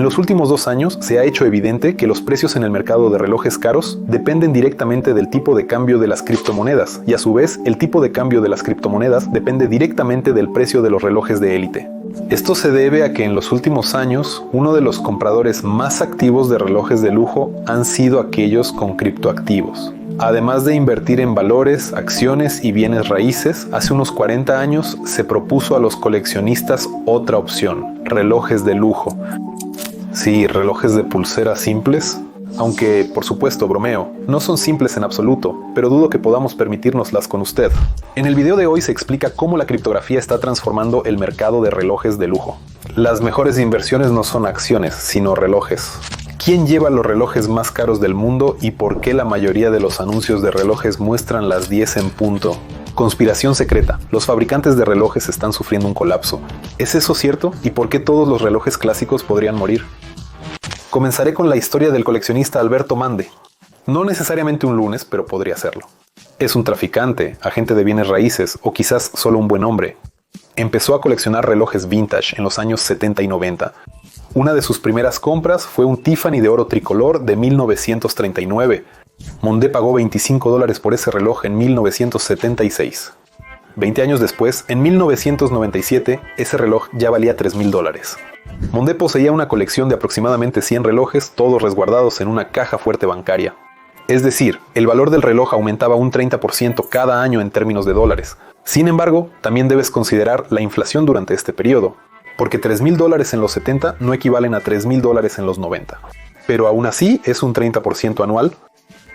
En los últimos 2 años se ha hecho evidente que los precios en el mercado de relojes caros dependen directamente del tipo de cambio de las criptomonedas y a su vez el tipo de cambio de las criptomonedas depende directamente del precio de los relojes de élite. Esto se debe a que en los últimos años uno de los compradores más activos de relojes de lujo han sido aquellos con criptoactivos. Además de invertir en valores, acciones y bienes raíces, hace unos 40 años se propuso a los coleccionistas otra opción: relojes de lujo. Sí, relojes de pulsera simples, aunque, por supuesto, bromeo, no son simples en absoluto, pero dudo que podamos permitírnoslas con usted. En el video de hoy se explica cómo la criptografía está transformando el mercado de relojes de lujo. Las mejores inversiones no son acciones, sino relojes. ¿Quién lleva los relojes más caros del mundo y por qué la mayoría de los anuncios de relojes muestran las 10 en punto? Conspiración secreta. Los fabricantes de relojes están sufriendo un colapso. ¿Es eso cierto? ¿Y por qué todos los relojes clásicos podrían morir? Comenzaré con la historia del coleccionista Alberto Mande. No necesariamente un lunes, pero podría serlo. Es un traficante, agente de bienes raíces o quizás solo un buen hombre. Empezó a coleccionar relojes vintage en los años 70 y 90. Una de sus primeras compras fue un Tiffany de oro tricolor de 1939. Mondé pagó $25 por ese reloj en 1976. 20 años después, en 1997, ese reloj ya valía $3,000. Mondé poseía una colección de aproximadamente 100 relojes, todos resguardados en una caja fuerte bancaria. Es decir, el valor del reloj aumentaba un 30% cada año en términos de dólares. Sin embargo, también debes considerar la inflación durante este periodo, porque $3,000 en los 70 no equivalen a $3,000 en los 90. Pero aún así es un 30% anual.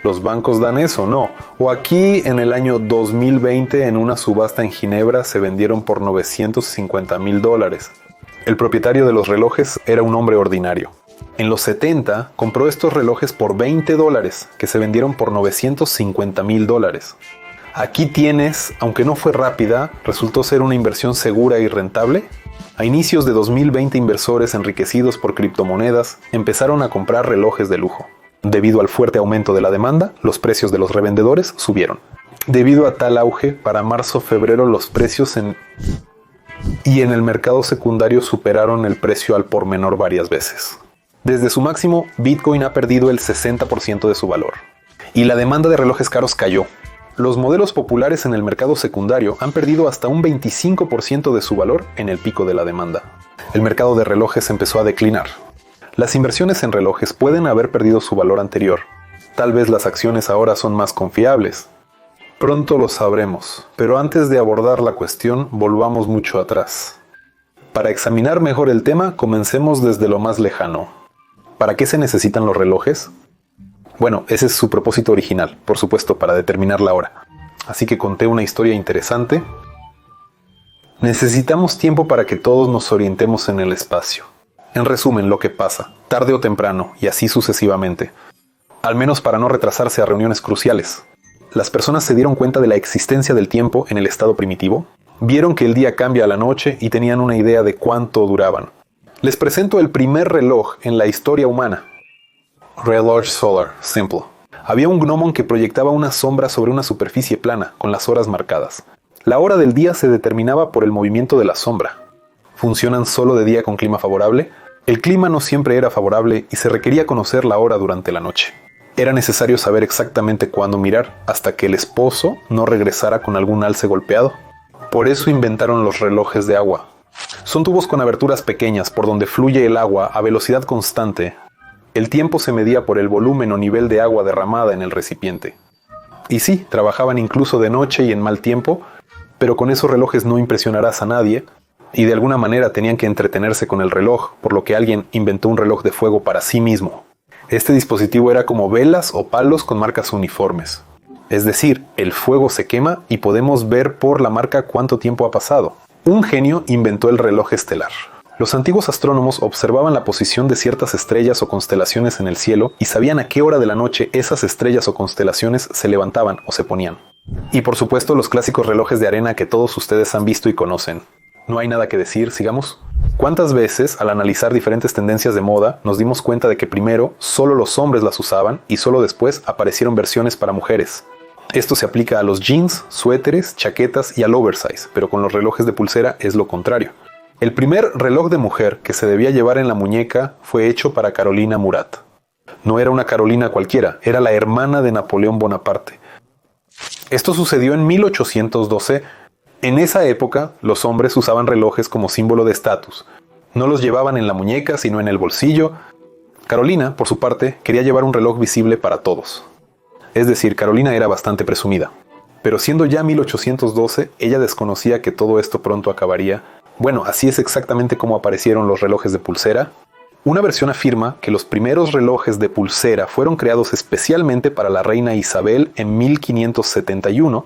¿Los bancos dan eso? No. O aquí en el año 2020 en una subasta en Ginebra se vendieron por $950,000. El propietario de los relojes era un hombre ordinario. En los 70 compró estos relojes por $20 que se vendieron por $950,000. Aquí tienes, aunque no fue rápida, resultó ser una inversión segura y rentable. A inicios de 2020 inversores enriquecidos por criptomonedas empezaron a comprar relojes de lujo. Debido al fuerte aumento de la demanda, los precios de los revendedores subieron. Debido a tal auge, para marzo-febrero los precios en el mercado secundario superaron el precio al por menor varias veces. Desde su máximo, Bitcoin ha perdido el 60% de su valor. Y la demanda de relojes caros cayó. Los modelos populares en el mercado secundario han perdido hasta un 25% de su valor en el pico de la demanda. El mercado de relojes empezó a declinar. Las inversiones en relojes pueden haber perdido su valor anterior. Tal vez las acciones ahora son más confiables. Pronto lo sabremos, pero antes de abordar la cuestión, volvamos mucho atrás. Para examinar mejor el tema, comencemos desde lo más lejano. ¿Para qué se necesitan los relojes? Bueno, ese es su propósito original, por supuesto, para determinar la hora. Así que conté una historia interesante. Necesitamos tiempo para que todos nos orientemos en el espacio. En resumen, lo que pasa, tarde o temprano, y así sucesivamente. Al menos para no retrasarse a reuniones cruciales. Las personas se dieron cuenta de la existencia del tiempo en el estado primitivo, vieron que el día cambia a la noche y tenían una idea de cuánto duraban. Les presento el primer reloj en la historia humana. Reloj Solar Simple. Había un gnomon que proyectaba una sombra sobre una superficie plana, con las horas marcadas. La hora del día se determinaba por el movimiento de la sombra. ¿Funcionan solo de día con clima favorable? El clima no siempre era favorable y se requería conocer la hora durante la noche. Era necesario saber exactamente cuándo mirar, hasta que el esposo no regresara con algún alce golpeado. Por eso inventaron los relojes de agua. Son tubos con aberturas pequeñas por donde fluye el agua a velocidad constante. El tiempo se medía por el volumen o nivel de agua derramada en el recipiente. Y sí, trabajaban incluso de noche y en mal tiempo, pero con esos relojes no impresionarás a nadie, y de alguna manera tenían que entretenerse con el reloj, por lo que alguien inventó un reloj de fuego para sí mismo. Este dispositivo era como velas o palos con marcas uniformes. Es decir, el fuego se quema y podemos ver por la marca cuánto tiempo ha pasado. Un genio inventó el reloj estelar. Los antiguos astrónomos observaban la posición de ciertas estrellas o constelaciones en el cielo y sabían a qué hora de la noche esas estrellas o constelaciones se levantaban o se ponían. Y por supuesto los clásicos relojes de arena que todos ustedes han visto y conocen. No hay nada que decir, sigamos. ¿Cuántas veces, al analizar diferentes tendencias de moda, nos dimos cuenta de que primero solo los hombres las usaban y solo después aparecieron versiones para mujeres? Esto se aplica a los jeans, suéteres, chaquetas y al oversize, pero con los relojes de pulsera es lo contrario. El primer reloj de mujer que se debía llevar en la muñeca fue hecho para Carolina Murat. No era una Carolina cualquiera, era la hermana de Napoleón Bonaparte. Esto sucedió en 1812. En esa época, los hombres usaban relojes como símbolo de estatus. No los llevaban en la muñeca, sino en el bolsillo. Carolina, por su parte, quería llevar un reloj visible para todos. Es decir, Carolina era bastante presumida. Pero siendo ya 1812, ella desconocía que todo esto pronto acabaría. Bueno, así es exactamente como aparecieron los relojes de pulsera. Una versión afirma que los primeros relojes de pulsera fueron creados especialmente para la reina Isabel en 1571.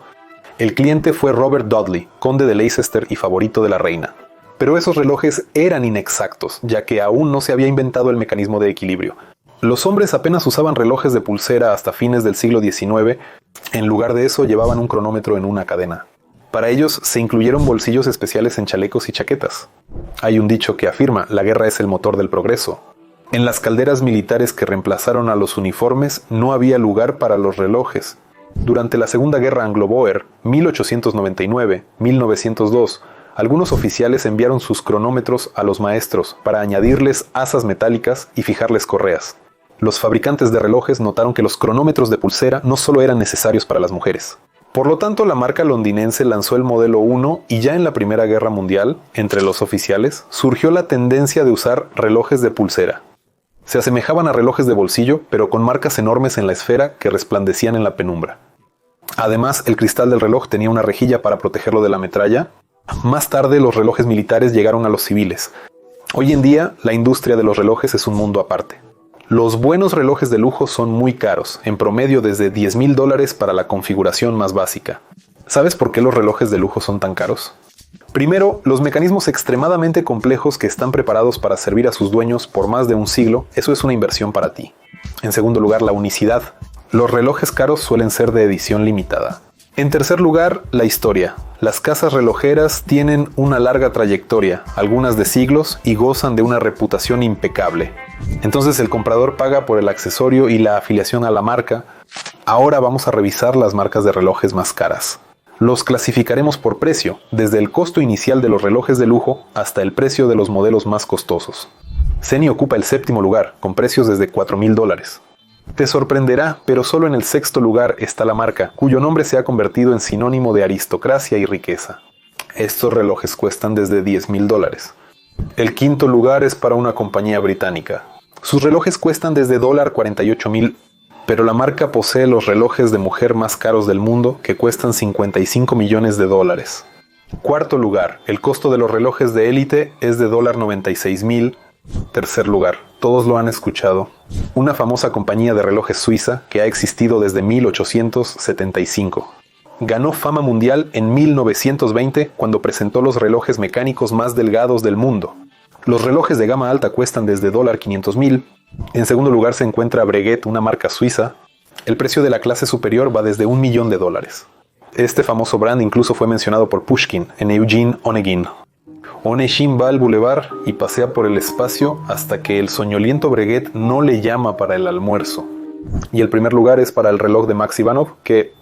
El cliente fue Robert Dudley, conde de Leicester y favorito de la reina. Pero esos relojes eran inexactos, ya que aún no se había inventado el mecanismo de equilibrio. Los hombres apenas usaban relojes de pulsera hasta fines del siglo XIX. En lugar de eso, llevaban un cronómetro en una cadena. Para ellos se incluyeron bolsillos especiales en chalecos y chaquetas. Hay un dicho que afirma: la guerra es el motor del progreso. En las calderas militares que reemplazaron a los uniformes no había lugar para los relojes. Durante la Segunda Guerra Anglo-Boer, 1899-1902, algunos oficiales enviaron sus cronómetros a los maestros para añadirles asas metálicas y fijarles correas. Los fabricantes de relojes notaron que los cronómetros de pulsera no solo eran necesarios para las mujeres. Por lo tanto, la marca londinense lanzó el modelo 1 y ya en la Primera Guerra Mundial, entre los oficiales, surgió la tendencia de usar relojes de pulsera. Se asemejaban a relojes de bolsillo, pero con marcas enormes en la esfera que resplandecían en la penumbra. Además, el cristal del reloj tenía una rejilla para protegerlo de la metralla. Más tarde, los relojes militares llegaron a los civiles. Hoy en día, la industria de los relojes es un mundo aparte. Los buenos relojes de lujo son muy caros, en promedio desde $10,000 para la configuración más básica. ¿Sabes por qué los relojes de lujo son tan caros? Primero, los mecanismos extremadamente complejos que están preparados para servir a sus dueños por más de un siglo, eso es una inversión para ti. En segundo lugar, la unicidad. Los relojes caros suelen ser de edición limitada. En tercer lugar, la historia. Las casas relojeras tienen una larga trayectoria, algunas de siglos, y gozan de una reputación impecable. Entonces el comprador paga por el accesorio y la afiliación a la marca. Ahora vamos a revisar las marcas de relojes más caras. Los clasificaremos por precio, desde el costo inicial de los relojes de lujo hasta el precio de los modelos más costosos. Zenny ocupa el 7º lugar, con precios desde $4,000. Te sorprenderá, pero solo en el 6º lugar está la marca, cuyo nombre se ha convertido en sinónimo de aristocracia y riqueza. Estos relojes cuestan desde $10,000. El 5º lugar es para una compañía británica. Sus relojes cuestan desde $48,000, pero la marca posee los relojes de mujer más caros del mundo, que cuestan $55 millones. Cuarto lugar, el costo de los relojes de élite es de $96,000. Tercer lugar, todos lo han escuchado, una famosa compañía de relojes suiza que ha existido desde 1875. Ganó fama mundial en 1920 cuando presentó los relojes mecánicos más delgados del mundo. Los relojes de gama alta cuestan desde $500,000. En segundo lugar se encuentra Breguet, una marca suiza. El precio de la clase superior va desde $1 millón. Este famoso brand incluso fue mencionado por Pushkin en Eugene Onegin. Onegin va al bulevar y pasea por el espacio hasta que el soñoliento Breguet no le llama para el almuerzo. Y el primer lugar es para el reloj de Max Ivanov, que...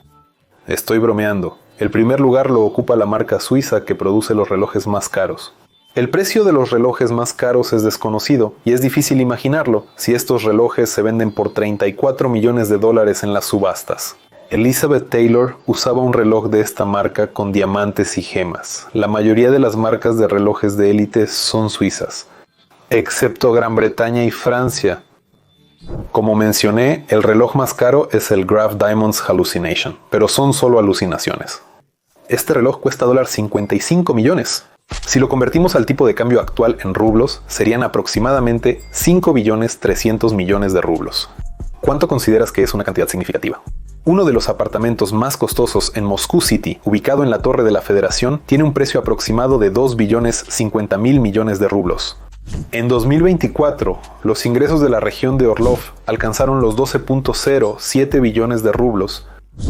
Estoy bromeando. El primer lugar lo ocupa la marca suiza que produce los relojes más caros. El precio de los relojes más caros es desconocido y es difícil imaginarlo si estos relojes se venden por $34 millones en las subastas. Elizabeth Taylor usaba un reloj de esta marca con diamantes y gemas. La mayoría de las marcas de relojes de élite son suizas, excepto Gran Bretaña y Francia. Como mencioné, el reloj más caro es el Graf Diamonds Hallucination, pero son solo alucinaciones. Este reloj cuesta $55 millones. Si lo convertimos al tipo de cambio actual en rublos, serían aproximadamente 5.300 millones de rublos. ¿Cuánto consideras que es una cantidad significativa? Uno de los apartamentos más costosos en Moscú City, ubicado en la Torre de la Federación, tiene un precio aproximado de 2.050.000 millones de rublos. En 2024, los ingresos de la región de Orlov alcanzaron los 12.07 billones de rublos,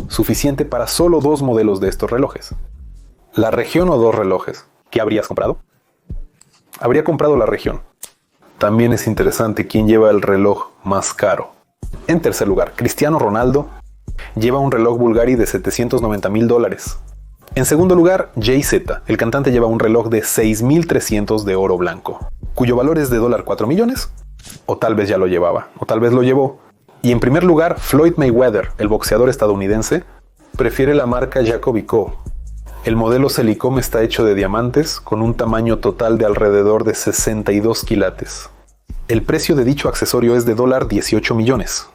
suficiente para solo 2 modelos de estos relojes. ¿La región o 2 relojes? ¿Qué habrías comprado? Habría comprado la región. También es interesante quién lleva el reloj más caro. En tercer lugar, Cristiano Ronaldo lleva un reloj Bulgari de $790,000. En segundo lugar, Jay-Z. El cantante lleva un reloj de 6.300 de oro blanco, cuyo valor es de $4 millones. O tal vez ya lo llevaba, o tal vez lo llevó. Y en primer lugar, Floyd Mayweather, el boxeador estadounidense, prefiere la marca Jacoby Co. El modelo Celicom está hecho de diamantes con un tamaño total de alrededor de 62 quilates. El precio de dicho accesorio es de $18 millones.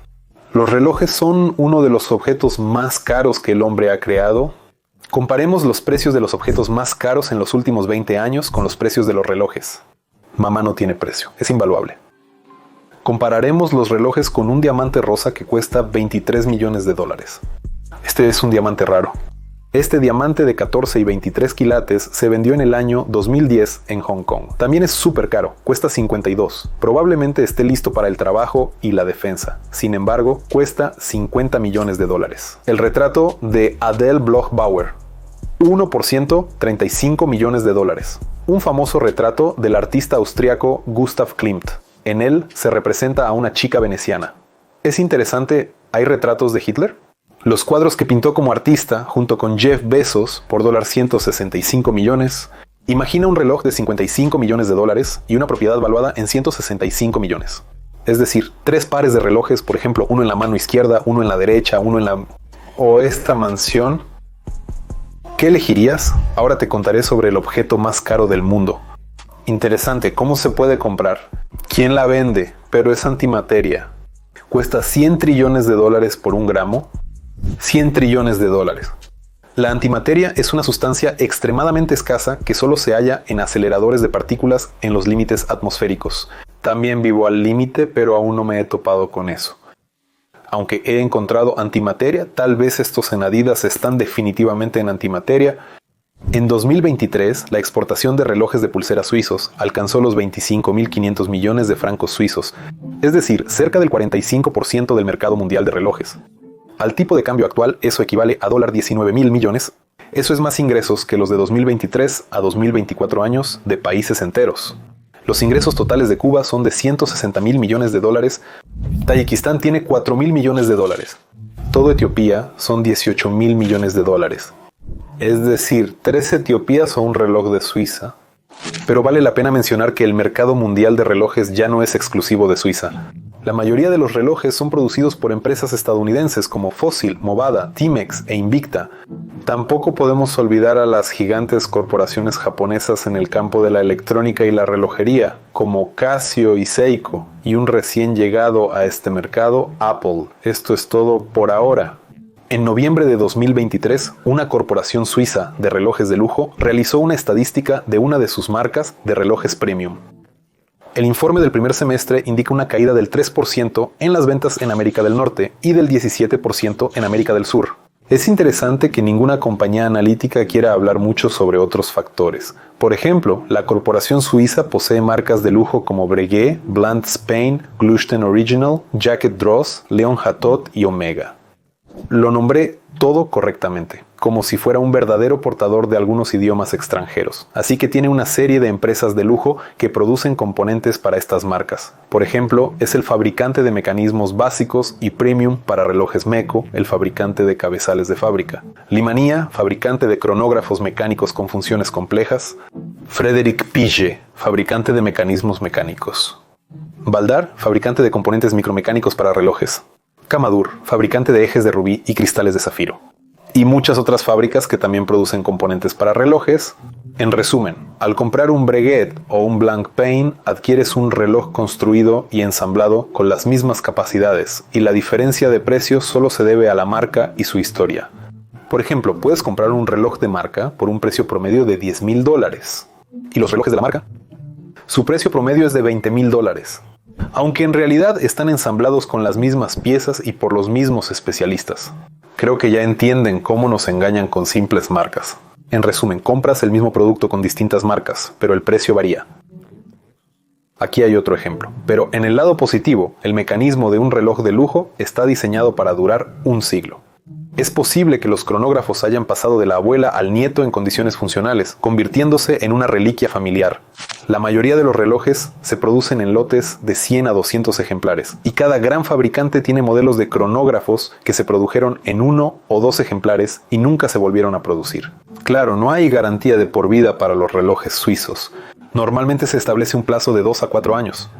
Los relojes son uno de los objetos más caros que el hombre ha creado. Comparemos los precios de los objetos más caros en los últimos 20 años con los precios de los relojes. Mamá no tiene precio, es invaluable. Compararemos los relojes con un diamante rosa que cuesta $23 millones. Este es un diamante raro. Este diamante de 14 y 23 quilates se vendió en el año 2010 en Hong Kong. También es súper caro, cuesta 52. Probablemente esté listo para el trabajo y la defensa. Sin embargo, cuesta $50 millones. El retrato de Adele Bloch-Bauer, 1%, $35 millones. Un famoso retrato del artista austriaco Gustav Klimt. En él se representa a una chica veneciana. Es interesante, ¿hay retratos de Hitler? Los cuadros que pintó como artista, junto con Jeff Bezos, por $165 millones, imagina un reloj de $55 millones y una propiedad valuada en $165 millones. Es decir, 3 pares de relojes, por ejemplo, uno en la mano izquierda, uno en la derecha, uno en la... O esta mansión. ¿Qué elegirías? Ahora te contaré sobre el objeto más caro del mundo. Interesante, ¿cómo se puede comprar? ¿Quién la vende? Pero es antimateria. Cuesta $100 trillones por un gramo. $100 trillones. La antimateria es una sustancia extremadamente escasa que solo se halla en aceleradores de partículas en los límites atmosféricos. También vivo al límite, pero aún no me he topado con eso. Aunque he encontrado antimateria, tal vez estos en Adidas están definitivamente en antimateria. En 2023, la exportación de relojes de pulsera suizos alcanzó los 25.500 millones de francos suizos, es decir, cerca del 45% del mercado mundial de relojes. Al tipo de cambio actual, eso equivale a $19.000 millones. Eso es más ingresos que los de 2023 a 2024 años de países enteros. Los ingresos totales de Cuba son de $160.000 millones. Tayikistán tiene $4.000 millones. Todo Etiopía son $18.000 millones. Es decir, 3 Etiopías o un reloj de Suiza. Pero vale la pena mencionar que el mercado mundial de relojes ya no es exclusivo de Suiza. La mayoría de los relojes son producidos por empresas estadounidenses como Fossil, Movada, Timex e Invicta. Tampoco podemos olvidar a las gigantes corporaciones japonesas en el campo de la electrónica y la relojería, como Casio y Seiko, y un recién llegado a este mercado, Apple. Esto es todo por ahora. En noviembre de 2023, una corporación suiza de relojes de lujo realizó una estadística de una de sus marcas de relojes premium. El informe del primer semestre indica una caída del 3% en las ventas en América del Norte y del 17% en América del Sur. Es interesante que ninguna compañía analítica quiera hablar mucho sobre otros factores. Por ejemplo, la corporación suiza posee marcas de lujo como Breguet, Blanc Spain, Glusten Original, Jacket Droz, Leon Hatot y Omega. Lo nombré todo correctamente, como si fuera un verdadero portador de algunos idiomas extranjeros. Así que tiene una serie de empresas de lujo que producen componentes para estas marcas. Por ejemplo, es el fabricante de mecanismos básicos y premium para relojes Meco, el fabricante de cabezales de fábrica. Limania, fabricante de cronógrafos mecánicos con funciones complejas. Frédéric Pige, fabricante de mecanismos mecánicos. Baldar, fabricante de componentes micromecánicos para relojes. Camadur, fabricante de ejes de rubí y cristales de zafiro. Y muchas otras fábricas que también producen componentes para relojes. En resumen, al comprar un Breguet o un Blancpain, adquieres un reloj construido y ensamblado con las mismas capacidades, y la diferencia de precio solo se debe a la marca y su historia. Por ejemplo, puedes comprar un reloj de marca por un precio promedio de $10.000. ¿Y los relojes de la marca? Su precio promedio es de $20.000. Aunque en realidad están ensamblados con las mismas piezas y por los mismos especialistas. Creo que ya entienden cómo nos engañan con simples marcas. En resumen, compras el mismo producto con distintas marcas, pero el precio varía. Aquí hay otro ejemplo. Pero en el lado positivo, el mecanismo de un reloj de lujo está diseñado para durar un siglo. Es posible que los cronógrafos hayan pasado de la abuela al nieto en condiciones funcionales, convirtiéndose en una reliquia familiar. La mayoría de los relojes se producen en lotes de 100 a 200 ejemplares, y cada gran fabricante tiene modelos de cronógrafos que se produjeron en 1 o 2 ejemplares y nunca se volvieron a producir. Claro, no hay garantía de por vida para los relojes suizos. Normalmente se establece un plazo de 2 a 4 años.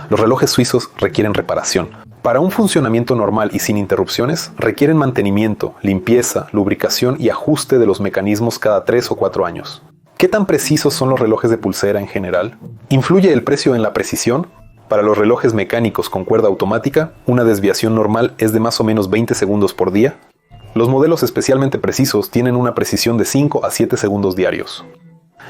Los relojes suizos requieren reparación. Para un funcionamiento normal y sin interrupciones, requieren mantenimiento, limpieza, lubricación y ajuste de los mecanismos cada 3 o 4 años. ¿Qué tan precisos son los relojes de pulsera en general? ¿Influye el precio en la precisión? Para los relojes mecánicos con cuerda automática, una desviación normal es de más o menos 20 segundos por día. Los modelos especialmente precisos tienen una precisión de 5 a 7 segundos diarios.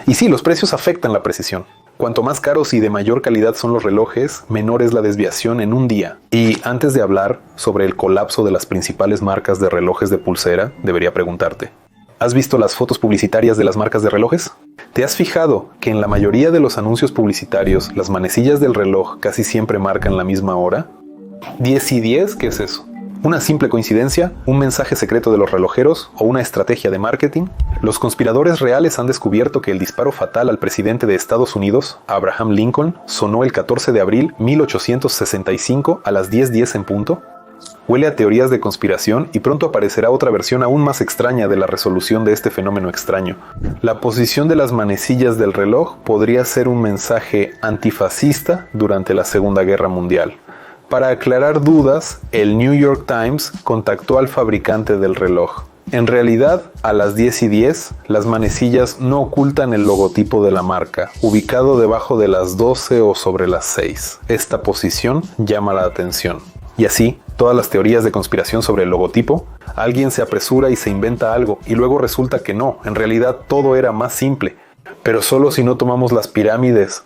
Y sí, los precios afectan la precisión. Cuanto más caros y de mayor calidad son los relojes, menor es la desviación en un día. Y antes de hablar sobre el colapso de las principales marcas de relojes de pulsera, debería preguntarte: ¿has visto las fotos publicitarias de las marcas de relojes? ¿Te has fijado que en la mayoría de los anuncios publicitarios las manecillas del reloj casi siempre marcan la misma hora? ¿10 y 10? ¿Qué es eso? ¿Una simple coincidencia? ¿Un mensaje secreto de los relojeros? ¿O una estrategia de marketing? Los conspiradores reales han descubierto que el disparo fatal al presidente de Estados Unidos, Abraham Lincoln, sonó el 14 de abril 1865 a las 10:10 en punto. Huele a teorías de conspiración y pronto aparecerá otra versión aún más extraña de la resolución de este fenómeno extraño. La posición de las manecillas del reloj podría ser un mensaje antifascista durante la Segunda Guerra Mundial. Para aclarar dudas, el New York Times contactó al fabricante del reloj. En realidad, a las 10:10, las manecillas no ocultan el logotipo de la marca, ubicado debajo de las 12 o sobre las 6. Esta posición llama la atención. Y así, todas las teorías de conspiración sobre el logotipo, alguien se apresura y se inventa algo, y luego resulta que no, en realidad todo era más simple. Pero solo si no tomamos las pirámides.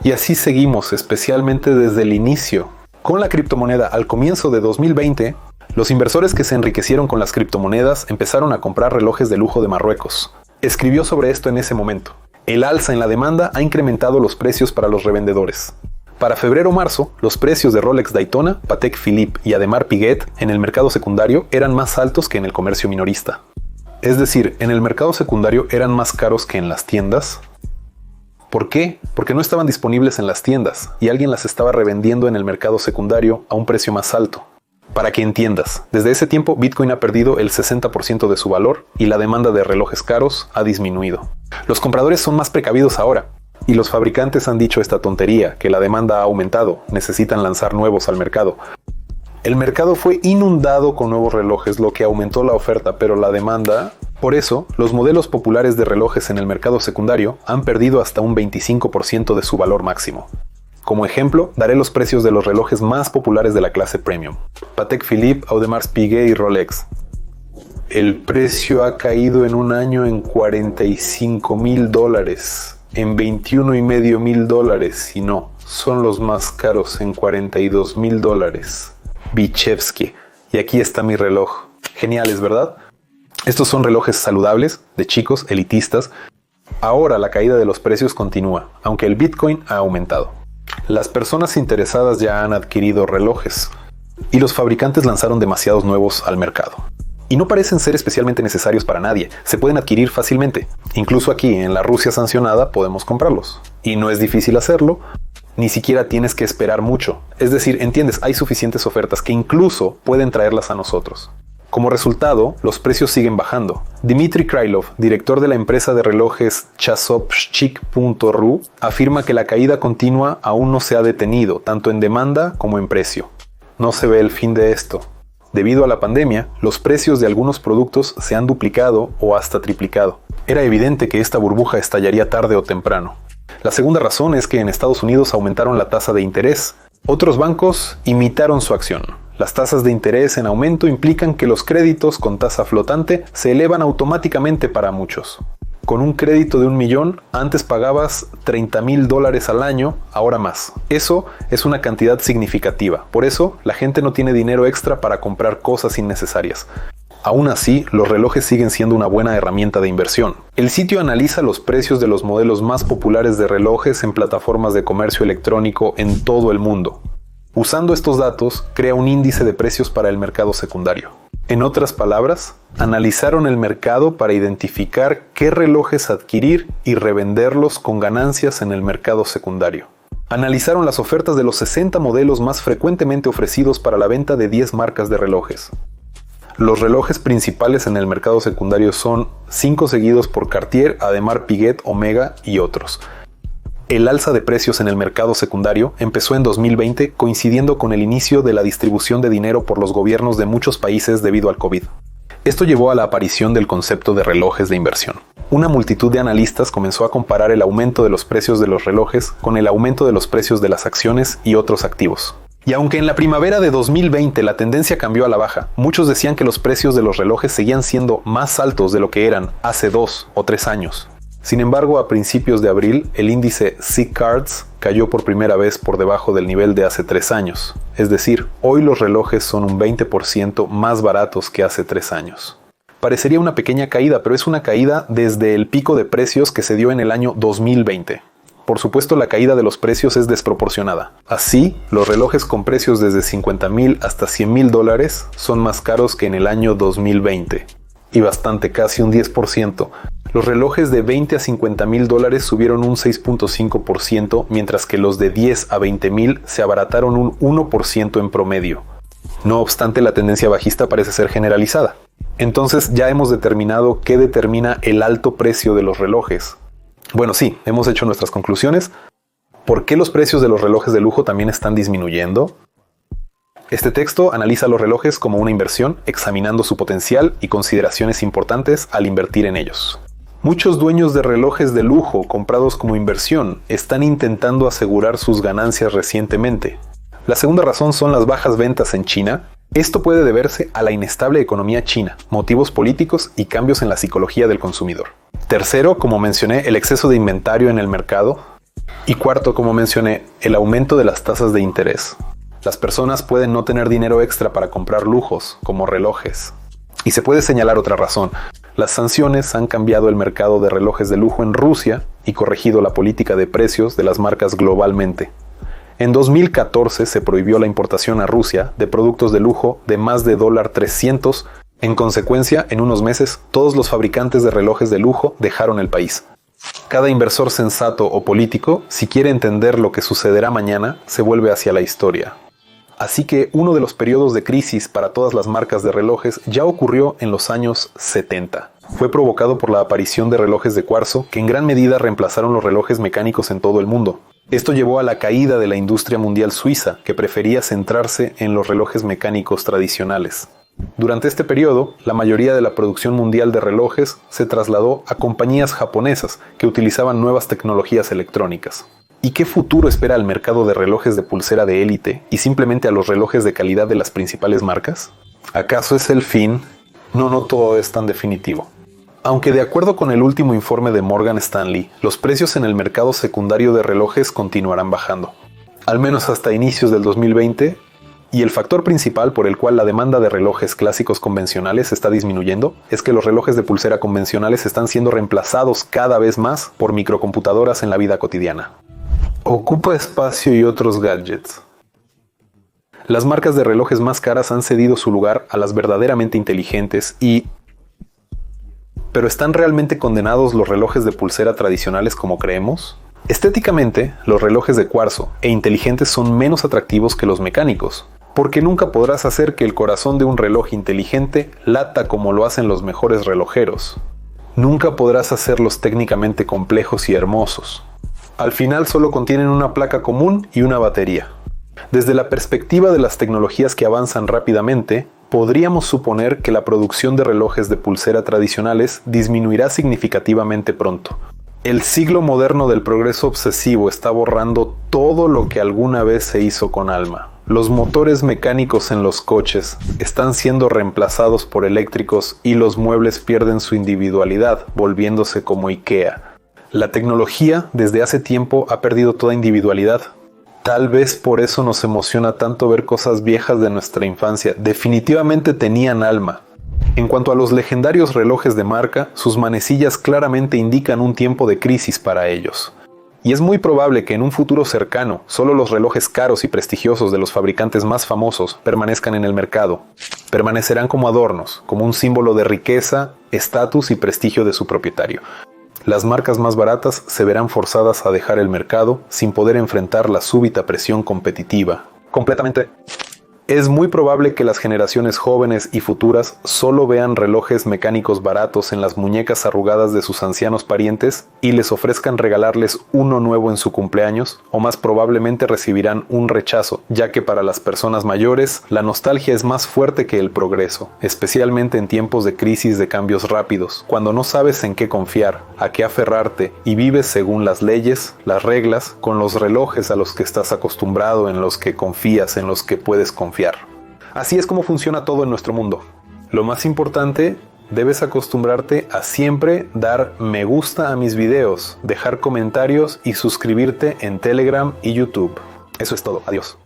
Y así seguimos, especialmente desde el inicio. Con la criptomoneda al comienzo de 2020, los inversores que se enriquecieron con las criptomonedas empezaron a comprar relojes de lujo de Marruecos. Escribió sobre esto en ese momento. El alza en la demanda ha incrementado los precios para los revendedores. Para febrero-marzo, los precios de Rolex Daytona, Patek Philippe y Audemars Piguet en el mercado secundario eran más altos que en el comercio minorista. Es decir, en el mercado secundario eran más caros que en las tiendas. ¿Por qué? Porque no estaban disponibles en las tiendas y alguien las estaba revendiendo en el mercado secundario a un precio más alto. Para que entiendas, desde ese tiempo Bitcoin ha perdido el 60% de su valor y la demanda de relojes caros ha disminuido. Los compradores son más precavidos ahora y los fabricantes han dicho esta tontería, que la demanda ha aumentado, necesitan lanzar nuevos al mercado. El mercado fue inundado con nuevos relojes, lo que aumentó la oferta, pero la demanda... Por eso, los modelos populares de relojes en el mercado secundario han perdido hasta un 25% de su valor máximo. Como ejemplo, daré los precios de los relojes más populares de la clase premium: Patek Philippe, Audemars Piguet y Rolex. El precio ha caído en un año en $45,000, en $21,500 y no, son los más caros en $42,000. Bichevsky. Y aquí está mi reloj. Geniales, ¿verdad? Estos son relojes saludables, de chicos, elitistas. Ahora la caída de los precios continúa, aunque el Bitcoin ha aumentado. Las personas interesadas ya han adquirido relojes y los fabricantes lanzaron demasiados nuevos al mercado. Y no parecen ser especialmente necesarios para nadie, se pueden adquirir fácilmente. Incluso aquí, en la Rusia sancionada, podemos comprarlos. Y no es difícil hacerlo, ni siquiera tienes que esperar mucho. Es decir, entiendes, hay suficientes ofertas que incluso pueden traerlas a nosotros. Como resultado, los precios siguen bajando. Dmitry Krylov, director de la empresa de relojes Chasovchik.ru, afirma que la caída continua aún no se ha detenido, tanto en demanda como en precio. No se ve el fin de esto. Debido a la pandemia, los precios de algunos productos se han duplicado o hasta triplicado. Era evidente que esta burbuja estallaría tarde o temprano. La segunda razón es que en Estados Unidos aumentaron la tasa de interés. Otros bancos imitaron su acción. Las tasas de interés en aumento implican que los créditos con tasa flotante se elevan automáticamente para muchos. Con un crédito de $1 millón, antes pagabas $30,000 al año, ahora más. Eso es una cantidad significativa. Por eso, la gente no tiene dinero extra para comprar cosas innecesarias. Aún así, los relojes siguen siendo una buena herramienta de inversión. El sitio analiza los precios de los modelos más populares de relojes en plataformas de comercio electrónico en todo el mundo. Usando estos datos, crea un índice de precios para el mercado secundario. En otras palabras, analizaron el mercado para identificar qué relojes adquirir y revenderlos con ganancias en el mercado secundario. Analizaron las ofertas de los 60 modelos más frecuentemente ofrecidos para la venta de 10 marcas de relojes. Los relojes principales en el mercado secundario son 5 seguidos por Cartier, Audemars Piguet, Omega y otros. El alza de precios en el mercado secundario empezó en 2020, coincidiendo con el inicio de la distribución de dinero por los gobiernos de muchos países debido al COVID. Esto llevó a la aparición del concepto de relojes de inversión. Una multitud de analistas comenzó a comparar el aumento de los precios de los relojes con el aumento de los precios de las acciones y otros activos. Y aunque en la primavera de 2020 la tendencia cambió a la baja, muchos decían que los precios de los relojes seguían siendo más altos de lo que eran hace 2 o 3 años. Sin embargo, a principios de abril, el índice C-Cards cayó por primera vez por debajo del nivel de hace 3 años. Es decir, hoy los relojes son un 20% más baratos que hace 3 años. Parecería una pequeña caída, pero es una caída desde el pico de precios que se dio en el año 2020. Por supuesto, la caída de los precios es desproporcionada. Así, los relojes con precios desde $50,000 hasta $100,000 son más caros que en el año 2020. Y bastante, casi un 10%. Los relojes de $20,000 a $50,000 subieron un 6.5%, mientras que los de $10,000 a $20,000 se abarataron un 1% en promedio. No obstante, la tendencia bajista parece ser generalizada. Entonces, ya hemos determinado qué determina el alto precio de los relojes. Bueno, sí, hemos hecho nuestras conclusiones. ¿Por qué los precios de los relojes de lujo también están disminuyendo? Este texto analiza los relojes como una inversión, examinando su potencial y consideraciones importantes al invertir en ellos. Muchos dueños de relojes de lujo comprados como inversión están intentando asegurar sus ganancias recientemente. La segunda razón son las bajas ventas en China. Esto puede deberse a la inestable economía china, motivos políticos y cambios en la psicología del consumidor. Tercero, como mencioné, el exceso de inventario en el mercado. Y cuarto, como mencioné, el aumento de las tasas de interés. Las personas pueden no tener dinero extra para comprar lujos, como relojes. Y se puede señalar otra razón. Las sanciones han cambiado el mercado de relojes de lujo en Rusia y corregido la política de precios de las marcas globalmente. En 2014 se prohibió la importación a Rusia de productos de lujo de más de $300. En consecuencia, en unos meses, todos los fabricantes de relojes de lujo dejaron el país. Cada inversor sensato o político, si quiere entender lo que sucederá mañana, se vuelve hacia la historia. Así que uno de los periodos de crisis para todas las marcas de relojes ya ocurrió en los años 70. Fue provocado por la aparición de relojes de cuarzo que en gran medida reemplazaron los relojes mecánicos en todo el mundo. Esto llevó a la caída de la industria mundial suiza, que prefería centrarse en los relojes mecánicos tradicionales. Durante este periodo, la mayoría de la producción mundial de relojes se trasladó a compañías japonesas que utilizaban nuevas tecnologías electrónicas. ¿Y qué futuro espera al mercado de relojes de pulsera de élite y simplemente a los relojes de calidad de las principales marcas? ¿Acaso es el fin? No todo es tan definitivo. Aunque de acuerdo con el último informe de Morgan Stanley, los precios en el mercado secundario de relojes continuarán bajando, al menos hasta inicios del 2020, y el factor principal por el cual la demanda de relojes clásicos convencionales está disminuyendo es que los relojes de pulsera convencionales están siendo reemplazados cada vez más por microcomputadoras en la vida cotidiana. Ocupa espacio y otros gadgets. Las marcas de relojes más caras han cedido su lugar a las verdaderamente inteligentes ¿Pero están realmente condenados los relojes de pulsera tradicionales como creemos? Estéticamente, los relojes de cuarzo e inteligentes son menos atractivos que los mecánicos, porque nunca podrás hacer que el corazón de un reloj inteligente lata como lo hacen los mejores relojeros. Nunca podrás hacerlos técnicamente complejos y hermosos. Al final solo contienen una placa común y una batería. Desde la perspectiva de las tecnologías que avanzan rápidamente, podríamos suponer que la producción de relojes de pulsera tradicionales disminuirá significativamente pronto. El siglo moderno del progreso obsesivo está borrando todo lo que alguna vez se hizo con alma. Los motores mecánicos en los coches están siendo reemplazados por eléctricos y los muebles pierden su individualidad, volviéndose como IKEA. La tecnología desde hace tiempo ha perdido toda individualidad. Tal vez por eso nos emociona tanto ver cosas viejas de nuestra infancia. Definitivamente tenían alma. En cuanto a los legendarios relojes de marca, sus manecillas claramente indican un tiempo de crisis para ellos. Y es muy probable que en un futuro cercano, solo los relojes caros y prestigiosos de los fabricantes más famosos permanezcan en el mercado. Permanecerán como adornos, como un símbolo de riqueza, estatus y prestigio de su propietario. Las marcas más baratas se verán forzadas a dejar el mercado sin poder enfrentar la súbita presión competitiva. Completamente. Es muy probable que las generaciones jóvenes y futuras solo vean relojes mecánicos baratos en las muñecas arrugadas de sus ancianos parientes y les ofrezcan regalarles uno nuevo en su cumpleaños, o más probablemente recibirán un rechazo, ya que para las personas mayores la nostalgia es más fuerte que el progreso, especialmente en tiempos de crisis de cambios rápidos, cuando no sabes en qué confiar, a qué aferrarte y vives según las leyes, las reglas, con los relojes a los que estás acostumbrado, en los que confías, en los que puedes confiar. Así es como funciona todo en nuestro mundo. Lo más importante, debes acostumbrarte a siempre dar me gusta a mis videos, dejar comentarios y suscribirte en Telegram y YouTube. Eso es todo. Adiós.